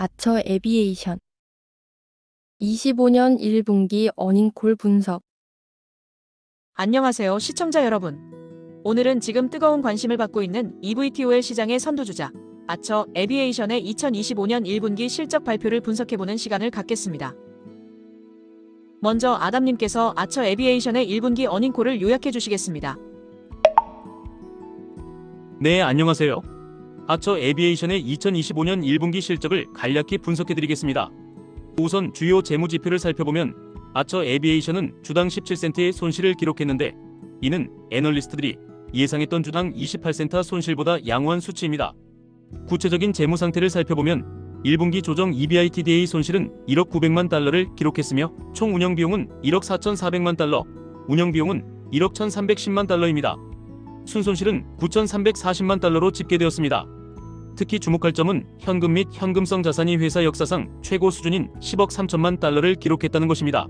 아처 에비에이션 25년 1분기 어닝콜 분석. 안녕하세요, 시청자 여러분. 오늘은 지금 뜨거운 관심을 받고 있는 eVTOL 시장의 선두주자 아처 에비에이션의 2025년 1분기 실적 발표를 분석해보는 시간을 갖겠습니다. 먼저 아담님께서 아처 에비에이션의 1분기 어닝콜을 요약해 주시겠습니다. 네, 안녕하세요. 아처 에비에이션의 2025년 1분기 실적을 간략히 분석해드리겠습니다. 우선 주요 재무지표를 살펴보면 아처 에비에이션은 주당 17센트의 손실을 기록했는데 이는 애널리스트들이 예상했던 주당 28센트 손실보다 양호한 수치입니다. 구체적인 재무 상태를 살펴보면 1분기 조정 EBITDA 손실은 1억 900만 달러를 기록했으며 총 운영비용은 1억 4,400만 달러, 운영비용은 1억 1,310만 달러입니다. 순손실은 9,340만 달러로 집계되었습니다. 특히 주목할 점은 현금 및 현금성 자산이 회사 역사상 최고 수준인 10억 3천만 달러를 기록했다는 것입니다.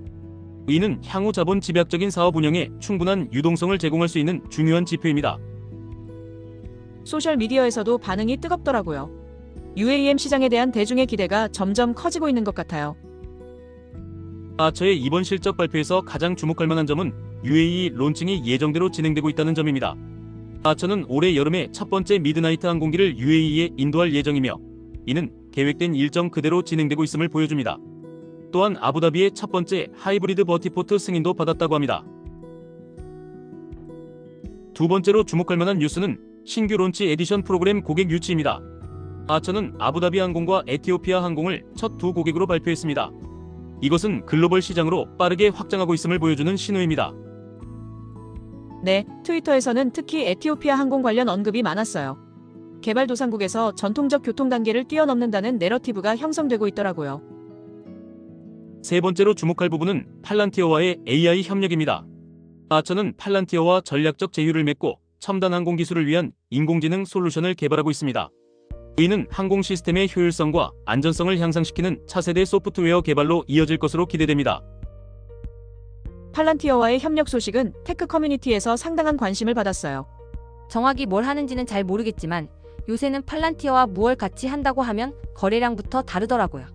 이는 향후 자본 집약적인 사업 운영에 충분한 유동성을 제공할 수 있는 중요한 지표입니다. 소셜미디어에서도 반응이 뜨겁더라고요. UAM 시장에 대한 대중의 기대가 점점 커지고 있는 것 같아요. 아처의 이번 실적 발표에서 가장 주목할 만한 점은 UAE 론칭이 예정대로 진행되고 있다는 점입니다. 아처는 올해 여름에 첫 번째 미드나이트 항공기를 UAE에 인도할 예정이며 이는 계획된 일정 그대로 진행되고 있음을 보여줍니다. 또한 아부다비의 첫 번째 하이브리드 버티포트 승인도 받았다고 합니다. 두 번째로 주목할 만한 뉴스는 신규 론치 에디션 프로그램 고객 유치입니다. 아처는 아부다비 항공과 에티오피아 항공을 첫 두 고객으로 발표했습니다. 이것은 글로벌 시장으로 빠르게 확장하고 있음을 보여주는 신호입니다. 네, 트위터에서는 특히 에티오피아 항공 관련 언급이 많았어요. 개발도상국에서 전통적 교통 단계를 뛰어넘는다는 내러티브가 형성되고 있더라고요. 세 번째로 주목할 부분은 팔란티어와의 AI 협력입니다. 아처는 팔란티어와 전략적 제휴를 맺고 첨단 항공 기술을 위한 인공지능 솔루션을 개발하고 있습니다. 이는 항공 시스템의 효율성과 안전성을 향상시키는 차세대 소프트웨어 개발로 이어질 것으로 기대됩니다. 팔란티어와의 협력 소식은 테크 커뮤니티에서 상당한 관심을 받았어요. 정확히 뭘 하는지는 잘 모르겠지만 요새는 팔란티어와 무얼 같이 한다고 하면 거래량부터 다르더라고요.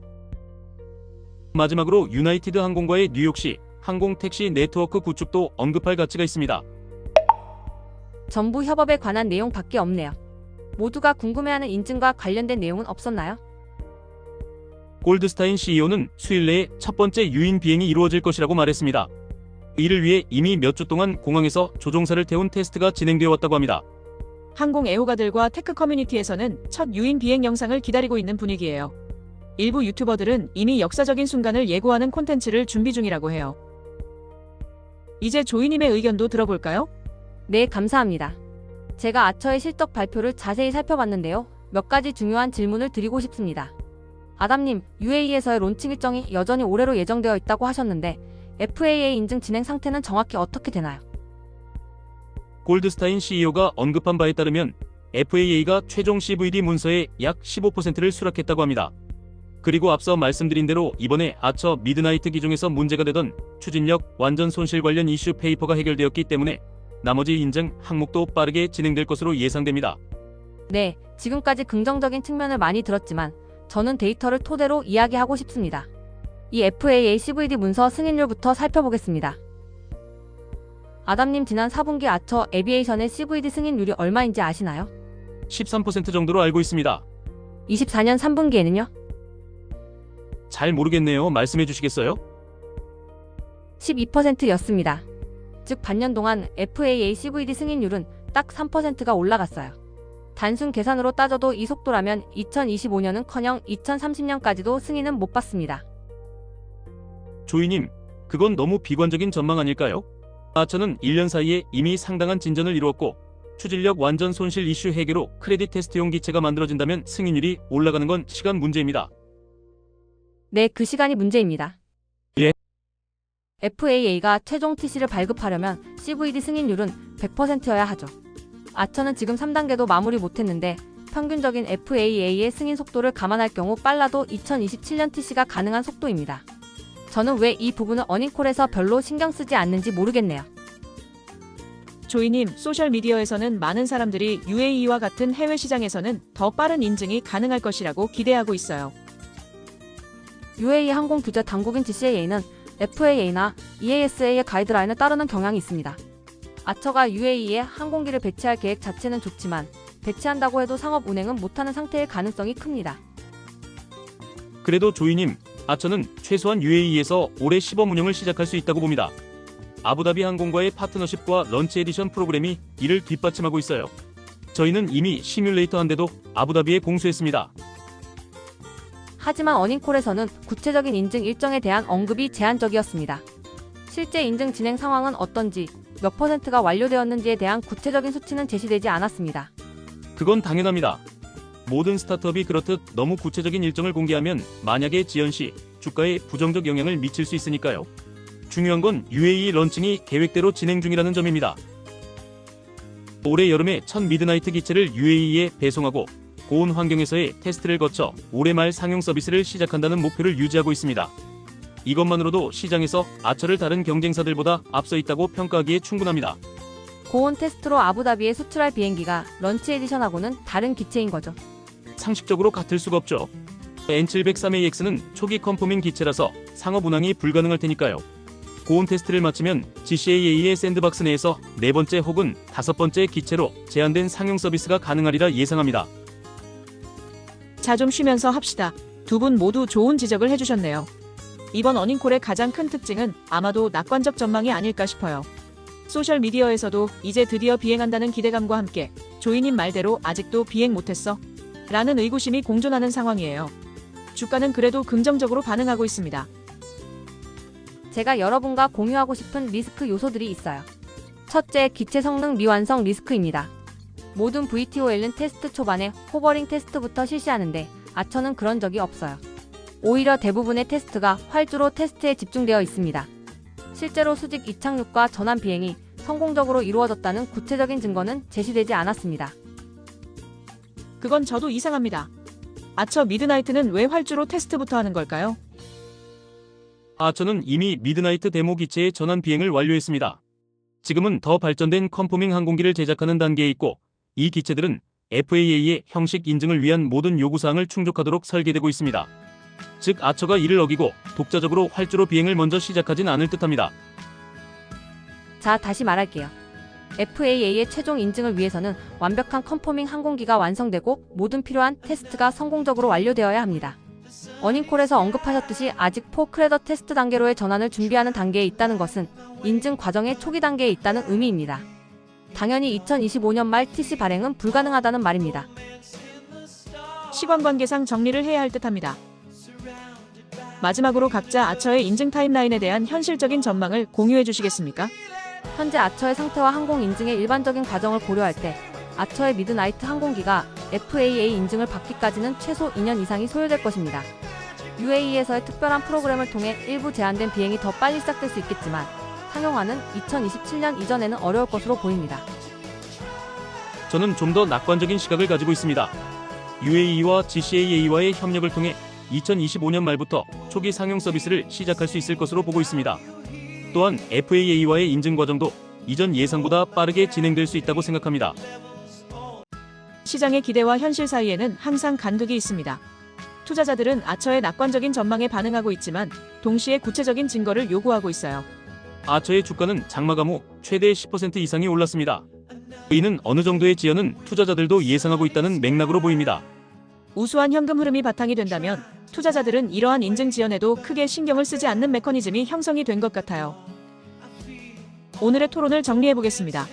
마지막으로 유나이티드 항공과의 뉴욕시 항공 택시 네트워크 구축도 언급할 가치가 있습니다. 전부 협업에 관한 내용밖에 없네요. 모두가 궁금해하는 인증과 관련된 내용은 없었나요? 골드스타인 CEO는 수일 내에 첫 번째 유인 비행이 이루어질 것이라고 말했습니다. 이를 위해 이미 몇 주 동안 공항에서 조종사를 태운 테스트가 진행되어 왔다고 합니다. 항공 애호가들과 테크 커뮤니티에서는 첫 유인 비행 영상을 기다리고 있는 분위기예요. 일부 유튜버들은 이미 역사적인 순간을 예고하는 콘텐츠를 준비 중이라고 해요. 이제 조이님의 의견도 들어볼까요? 네, 감사합니다. 제가 아처의 실적 발표를 자세히 살펴봤는데요. 몇 가지 중요한 질문을 드리고 싶습니다. 아담님, UAE에서의 론칭 일정이 여전히 올해로 예정되어 있다고 하셨는데 FAA 인증 진행 상태는 정확히 어떻게 되나요? 골드스타인 CEO가 언급한 바에 따르면 FAA가 최종 CVD 문서의 약 15%를 수락했다고 합니다. 그리고 앞서 말씀드린 대로 이번에 아처 미드나이트 기종에서 문제가 되던 추진력 완전 손실 관련 이슈 페이퍼가 해결되었기 때문에 나머지 인증 항목도 빠르게 진행될 것으로 예상됩니다. 네, 지금까지 긍정적인 측면을 많이 들었지만 저는 데이터를 토대로 이야기하고 싶습니다. 이 FAA CVD 문서 승인률부터 살펴보겠습니다. 아담님, 지난 4분기 아처 에비에이션의 CVD 승인률이 얼마인지 아시나요? 13% 정도로 알고 있습니다. 24년 3분기에는요? 잘 모르겠네요. 말씀해 주시겠어요? 12%였습니다. 즉 반년 동안 FAA CVD 승인율은 딱 3%가 올라갔어요. 단순 계산으로 따져도 이 속도라면 2025년은커녕 2030년까지도 승인은 못 받습니다. 조이님, 그건 너무 비관적인 전망 아닐까요? 아처는 1년 사이에 이미 상당한 진전을 이루었고 추진력 완전 손실 이슈 해결로 크레딧 테스트용 기체가 만들어진다면 승인율이 올라가는 건 시간 문제입니다. 네, 그 시간이 문제입니다. 예? FAA가 최종 TC를 발급하려면 CVD 승인율은 100%여야 하죠. 아처는 지금 3단계도 마무리 못했는데 평균적인 FAA의 승인 속도를 감안할 경우 빨라도 2027년 TC가 가능한 속도입니다. 저는 왜 이 부분을 어닝콜에서 별로 신경 쓰지 않는지 모르겠네요. 조이님, 소셜미디어에서는 많은 사람들이 UAE와 같은 해외 시장에서는 더 빠른 인증이 가능할 것이라고 기대하고 있어요. UAE 항공 규제 당국인 GCAA는 FAA나 EASA의 가이드라인을 따르는 경향이 있습니다. 아처가 UAE에 항공기를 배치할 계획 자체는 좋지만 배치한다고 해도 상업 운행은 못하는 상태일 가능성이 큽니다. 그래도 조이님, 아처는 최소한 UAE에서 올해 시범 운영을 시작할 수 있다고 봅니다. 아부다비 항공과의 파트너십과 런치 에디션 프로그램이 이를 뒷받침하고 있어요. 저희는 이미 시뮬레이터 한 대도 아부다비에 공수했습니다. 하지만 어닝콜에서는 구체적인 인증 일정에 대한 언급이 제한적이었습니다. 실제 인증 진행 상황은 어떤지, 몇 %가 완료되었는지에 대한 구체적인 수치는 제시되지 않았습니다. 그건 당연합니다. 모든 스타트업이 그렇듯 너무 구체적인 일정을 공개하면 만약에 지연 시 주가에 부정적 영향을 미칠 수 있으니까요. 중요한 건 UAE 런칭이 계획대로 진행 중이라는 점입니다. 올해 여름에 첫 미드나이트 기체를 UAE에 배송하고 고온 환경에서의 테스트를 거쳐 올해 말 상용 서비스를 시작한다는 목표를 유지하고 있습니다. 이것만으로도 시장에서 아처를 다른 경쟁사들보다 앞서 있다고 평가하기에 충분합니다. 고온 테스트로 아부다비에 수출할 비행기가 런치 에디션하고는 다른 기체인 거죠. 상식적으로 같을 수가 없죠. N703AX는 초기 컨포밍 기체라서 상업 운항이 불가능할 테니까요. 고온 테스트를 마치면 GCAA의 샌드박스 내에서 4번째 혹은 5번째 기체로 제한된 상용 서비스가 가능하리라 예상합니다. 자, 좀 쉬면서 합시다. 두 분 모두 좋은 지적을 해주셨네요. 이번 어닝콜의 가장 큰 특징은 아마도 낙관적 전망이 아닐까 싶어요. 소셜미디어에서도 이제 드디어 비행한다는 기대감과 함께 조이님 말대로 아직도 비행 못했어? 라는 의구심이 공존하는 상황이에요. 주가는 그래도 긍정적으로 반응하고 있습니다. 제가 여러분과 공유하고 싶은 리스크 요소들이 있어요. 첫째, 기체 성능 미완성 리스크입니다. 모든 VTOL은 테스트 초반에 호버링 테스트부터 실시하는데 아처는 그런 적이 없어요. 오히려 대부분의 테스트가 활주로 테스트에 집중되어 있습니다. 실제로 수직 이착륙과 전환 비행이 성공적으로 이루어졌다는 구체적인 증거는 제시되지 않았습니다. 그건 저도 이상합니다. 아처 미드나이트는 왜 활주로 테스트부터 하는 걸까요? 아처는 이미 미드나이트 데모 기체의 전환 비행을 완료했습니다. 지금은 더 발전된 컨포밍 항공기를 제작하는 단계에 있고 이 기체들은 FAA의 형식 인증을 위한 모든 요구사항을 충족하도록 설계되고 있습니다. 즉 아처가 이를 어기고 독자적으로 활주로 비행을 먼저 시작하진 않을 듯합니다. 자, 다시 말할게요. FAA의 최종 인증을 위해서는 완벽한 컨포밍 항공기가 완성되고 모든 필요한 테스트가 성공적으로 완료되어야 합니다. 어닝콜에서 언급하셨듯이 아직 포크레더 테스트 단계로의 전환을 준비하는 단계에 있다는 것은 인증 과정의 초기 단계에 있다는 의미입니다. 당연히 2025년 말 TC 발행은 불가능하다는 말입니다. 시간 관계상 정리를 해야 할 듯합니다. 마지막으로 각자 아처의 인증 타임라인에 대한 현실적인 전망을 공유해 주시겠습니까? 현재 아처의 상태와 항공 인증의 일반적인 과정을 고려할 때 아처의 미드나이트 항공기가 FAA 인증을 받기까지는 최소 2년 이상이 소요될 것입니다. UAE에서의 특별한 프로그램을 통해 일부 제한된 비행이 더 빨리 시작될 수 있겠지만 상용화는 2027년 이전에는 어려울 것으로 보입니다. 저는 좀 더 낙관적인 시각을 가지고 있습니다. UAE와 GCAA와의 협력을 통해 2025년 말부터 초기 상용 서비스를 시작할 수 있을 것으로 보고 있습니다. 또한 FAA와의 인증 과정도 이전 예상보다 빠르게 진행될 수 있다고 생각합니다. 시장의 기대와 현실 사이에는 항상 간극이 있습니다. 투자자들은 아처의 낙관적인 전망에 반응하고 있지만 동시에 구체적인 증거를 요구하고 있어요. 아처의 주가는 장마감 후 최대 10% 이상이 올랐습니다. 이는 어느 정도의 지연은 투자자들도 예상하고 있다는 맥락으로 보입니다. 우수한 현금 흐름이 바탕이 된다면 투자자들은 이러한 인증 지연에도 크게 신경을 쓰지 않는 메커니즘이 형성이 된 것 같아요. 오늘의 토론을 정리해보겠습니다.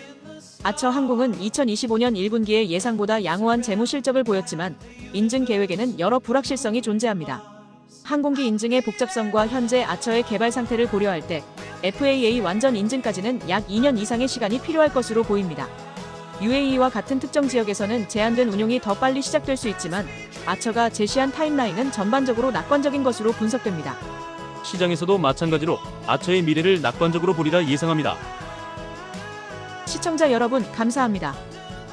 아처 항공은 2025년 1분기에 예상보다 양호한 재무 실적을 보였지만 인증 계획에는 여러 불확실성이 존재합니다. 항공기 인증의 복잡성과 현재 아처의 개발 상태를 고려할 때 FAA 완전 인증까지는 약 2년 이상의 시간이 필요할 것으로 보입니다. UAE와 같은 특정 지역에서는 제한된 운용이 더 빨리 시작될 수 있지만 아처가 제시한 타임라인은 전반적으로 낙관적인 것으로 분석됩니다. 시장에서도 마찬가지로 아처의 미래를 낙관적으로 보리라 예상합니다. 시청자 여러분 감사합니다.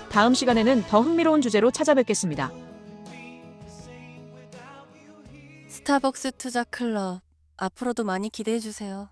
다음 시간에는 더 흥미로운 주제로 찾아뵙겠습니다. 스타벅스 투자 클럽 앞으로도 많이 기대해 주세요.